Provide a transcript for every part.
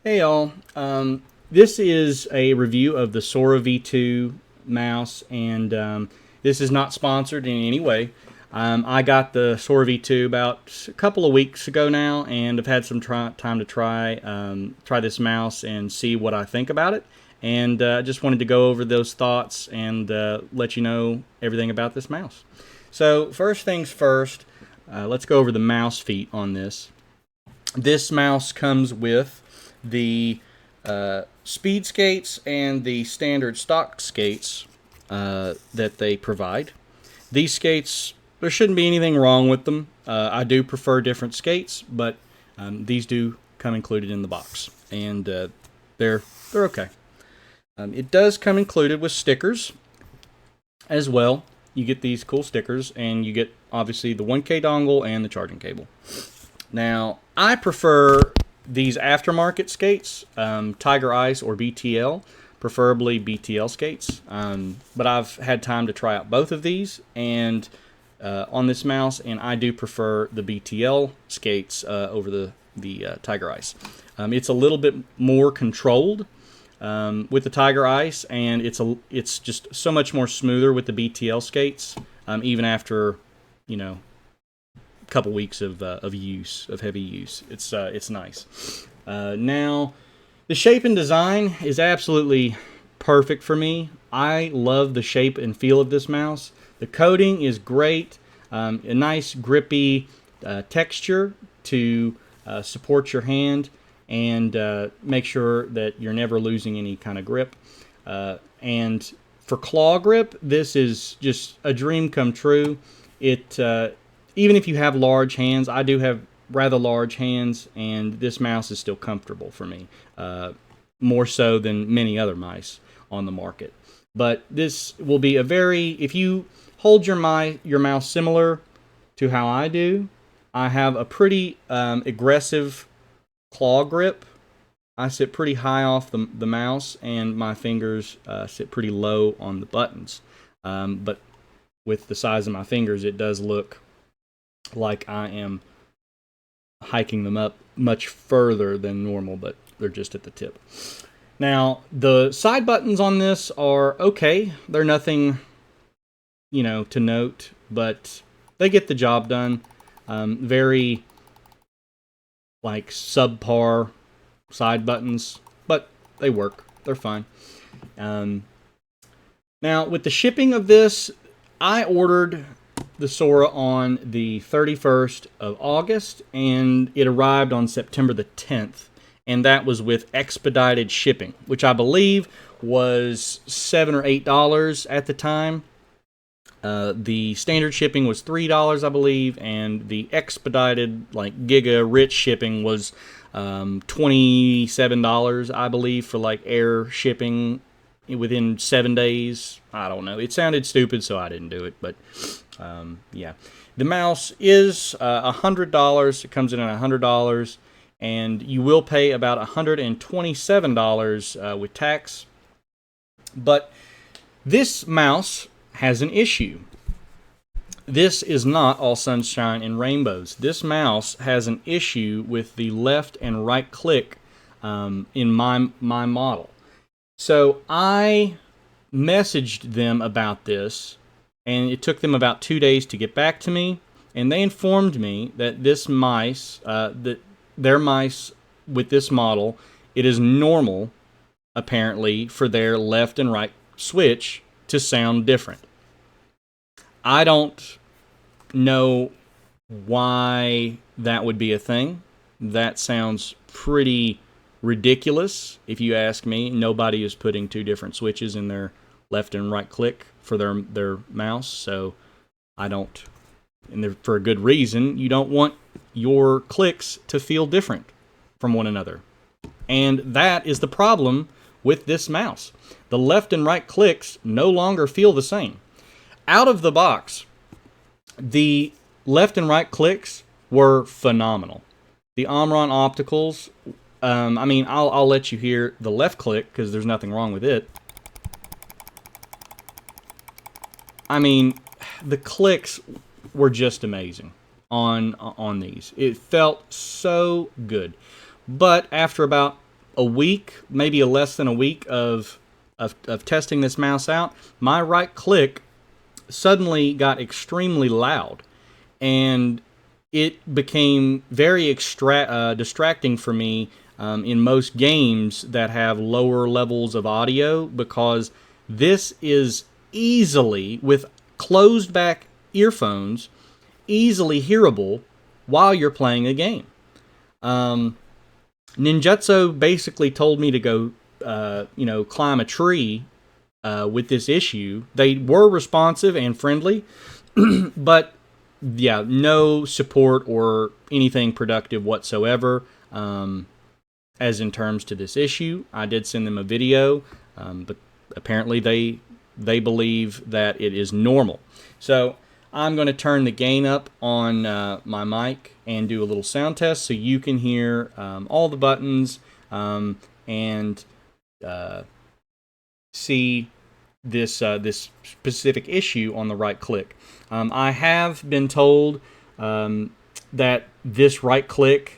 Hey y'all, this is a review of the Sora V2 mouse, and this is not sponsored in any way. I got the Sora V2 about a couple of weeks ago now, and I've had some time to try this mouse and see what I think about it. And I just wanted to go over those thoughts and let you know everything about this mouse. So first things first, let's go over the mouse feet on this. This mouse comes with the speed skates and the standard stock skates that they provide. These skates, there shouldn't be anything wrong with them. I do prefer different skates, but these do come included in the box, and they're okay. It does come included with stickers as well. You get these cool stickers, and you get obviously the 1K dongle and the charging cable. Now, I prefer these aftermarket skates, Tiger Ice or BTL, preferably BTL skates. But I've had time to try out both of these and on this mouse, and I do prefer the BTL skates over the Tiger Ice. It's a little bit more controlled with the Tiger Ice, and it's just so much more smoother with the BTL skates, even after, you know, couple weeks of use, of heavy use. It's nice. Now, the shape and design is absolutely perfect for me. I love the shape and feel of this mouse. The coating is great. A nice grippy texture to support your hand and make sure that you're never losing any kind of grip. And for claw grip, this is just a dream come true. Even if you have large hands, I do have rather large hands, and this mouse is still comfortable for me, more so than many other mice on the market. But this will be if you hold your mouse similar to how I do, I have a pretty aggressive claw grip. I sit pretty high off the mouse, and my fingers sit pretty low on the buttons. But with the size of my fingers, it does look like I am hiking them up much further than normal, but they're just at the tip. Now, the side buttons on this are okay. They're nothing, to note, but they get the job done. Very, subpar side buttons, but they work. They're fine. Now, with the shipping of this, I ordered the Sora on the 31st of August, and it arrived on September the 10th, and that was with expedited shipping, which I believe was $7 or $8 at the time. The standard shipping was $3, I believe, and the expedited, Giga Rich shipping was $27, I believe, for air shipping within 7 days. I don't know. It sounded stupid, so I didn't do it, but yeah. The mouse is $100. It comes in at $100, and you will pay about $127 with tax. But this mouse has an issue. This is not all sunshine and rainbows. This mouse has an issue with the left and right click in my model. So I messaged them about this, and it took them about 2 days to get back to me, and they informed me that their mice with this model, it is normal, apparently, for their left and right switch to sound different. I don't know why that would be a thing. That sounds pretty ridiculous, if you ask me. Nobody is putting two different switches in their left and right click for their mouse, so I don't, and for a good reason. You don't want your clicks to feel different from one another, and that is the problem with this mouse. The left and right clicks no longer feel the same. Out of the box, the left and right clicks were phenomenal. The Omron Opticals, I'll let you hear the left click because there's nothing wrong with it. The clicks were just amazing on these. It felt so good. But after about a week, maybe a less than a week of testing this mouse out, my right click suddenly got extremely loud, and it became very distracting for me in most games that have lower levels of audio, because this is easily, with closed back earphones, easily hearable while you're playing a game. Ninjutsu basically told me to go, climb a tree with this issue. They were responsive and friendly, but yeah, no support or anything productive whatsoever. As in terms to this issue, I did send them a video, but apparently they believe that it is normal. So I'm going to turn the gain up on my mic and do a little sound test so you can hear all the buttons and see this specific issue on the right click. I have been told that this right click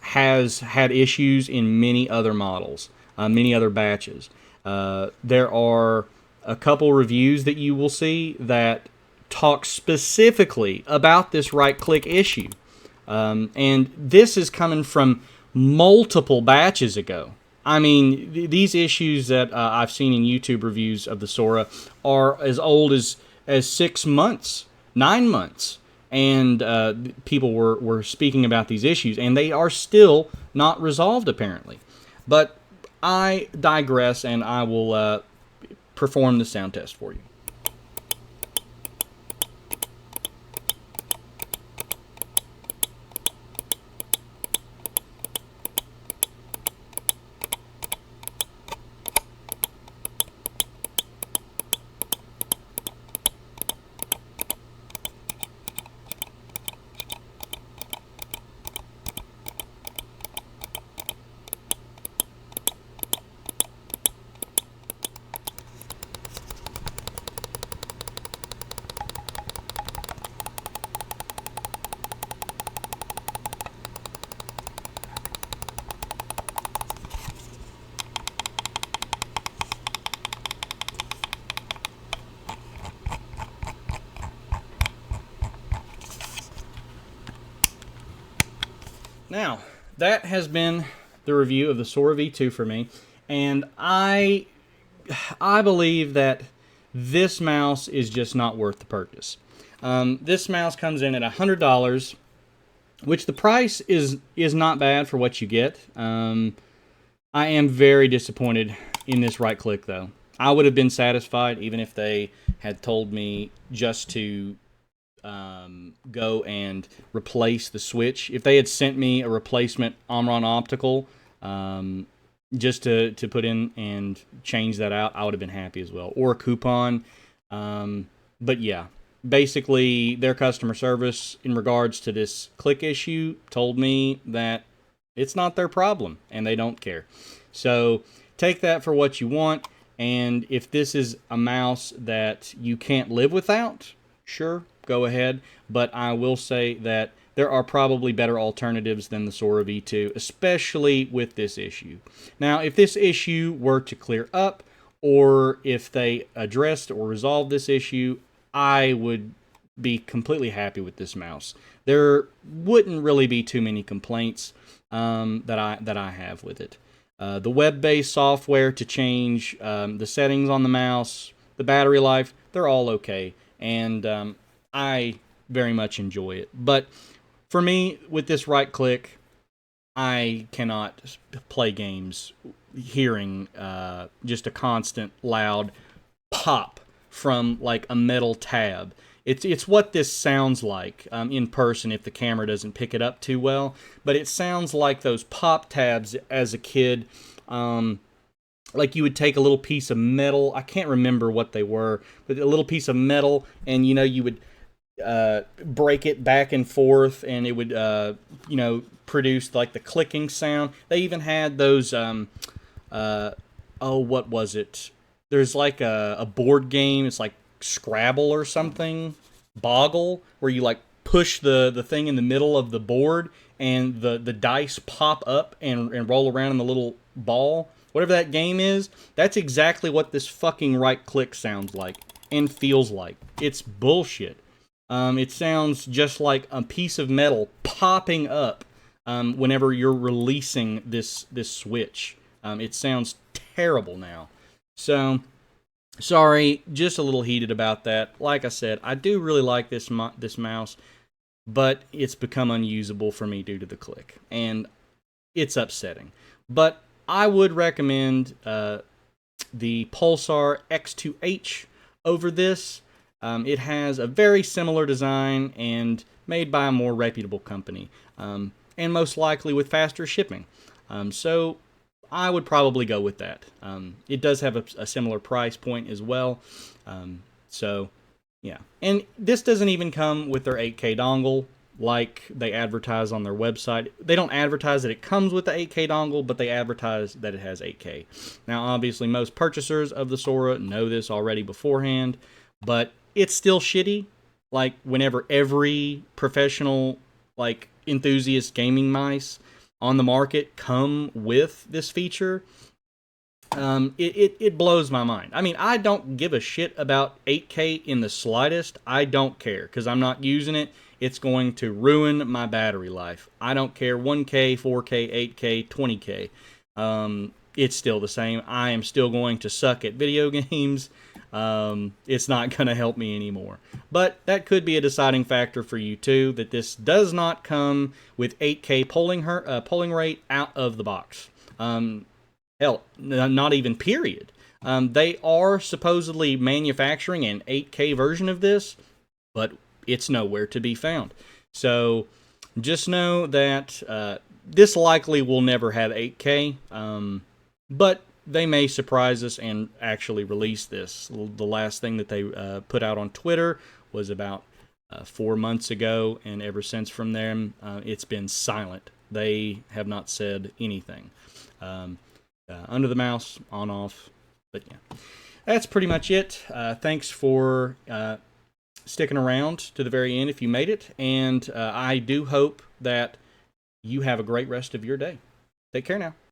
has had issues in many other models, many other batches. There are a couple reviews that you will see that talk specifically about this right click issue. And this is coming from multiple batches ago. I mean, these issues that I've seen in YouTube reviews of the Sora are as old as 6 months, 9 months. And people were speaking about these issues, and they are still not resolved, apparently. But I digress, and I will perform the sound test for you. Now, that has been the review of the Sora V2 for me, and I believe that this mouse is just not worth the purchase. This mouse comes in at $100, which the price is not bad for what you get. I am very disappointed in this right click, though. I would have been satisfied even if they had told me just to go and replace the switch. If they had sent me a replacement Omron optical just to put in and change that out, I would have been happy as well. Or a coupon. But yeah, basically their customer service in regards to this click issue told me that it's not their problem and they don't care. So take that for what you want. And if this is a mouse that you can't live without, sure, go ahead. But I will say that there are probably better alternatives than the Sora V2, especially with this issue. Now, if this issue were to clear up, or if they addressed or resolved this issue, I would be completely happy with this mouse. There wouldn't really be too many complaints that I have with it. The web-based software to change the settings on the mouse, the battery life, they're all okay. And I very much enjoy it. But for me, with this right click, I cannot play games hearing just a constant loud pop from like a metal tab. It's what this sounds like in person if the camera doesn't pick it up too well. But it sounds like those pop tabs as a kid. Like you would take a little piece of metal. I can't remember what they were, but a little piece of metal, and you would break it back and forth, and it would produce like the clicking sound. They even had those. What was it? There's like a board game. It's like Scrabble or something, Boggle, where you like push the thing in the middle of the board and the dice pop up and roll around in the little ball, whatever that game is, that's exactly what this fucking right click sounds like and feels like. It's bullshit. It sounds just like a piece of metal popping up whenever you're releasing this switch. It sounds terrible now. So, sorry, just a little heated about that. Like I said, I do really like this mouse, but it's become unusable for me due to the click, and it's upsetting. But I would recommend the Pulsar X2H over this. It has a very similar design and made by a more reputable company, and most likely with faster shipping. So I would probably go with that. It does have a similar price point as well. So yeah, and this doesn't even come with their 8K dongle like they advertise on their website. They don't advertise that it comes with the 8K dongle, but they advertise that it has 8K. Now, obviously, most purchasers of the Sora know this already beforehand, but it's still shitty. Like, whenever every professional, like, enthusiast gaming mice on the market come with this feature, it blows my mind. I mean, I don't give a shit about 8K in the slightest. I don't care, because I'm not using it. It's going to ruin my battery life. I don't care 1K, 4K, 8K, 20K. It's still the same. I am still going to suck at video games. It's not going to help me anymore. But that could be a deciding factor for you too, that this does not come with 8K polling rate out of the box. Hell, not even period. They are supposedly manufacturing an 8K version of this, but it's nowhere to be found. So just know that this likely will never have 8K, but they may surprise us and actually release this. The last thing that they put out on Twitter was about 4 months ago, and ever since from then, it's been silent. They have not said anything. Under the mouse, on, off, but yeah. That's pretty much it. Thanks for sticking around to the very end if you made it, and I do hope that you have a great rest of your day. Take care now.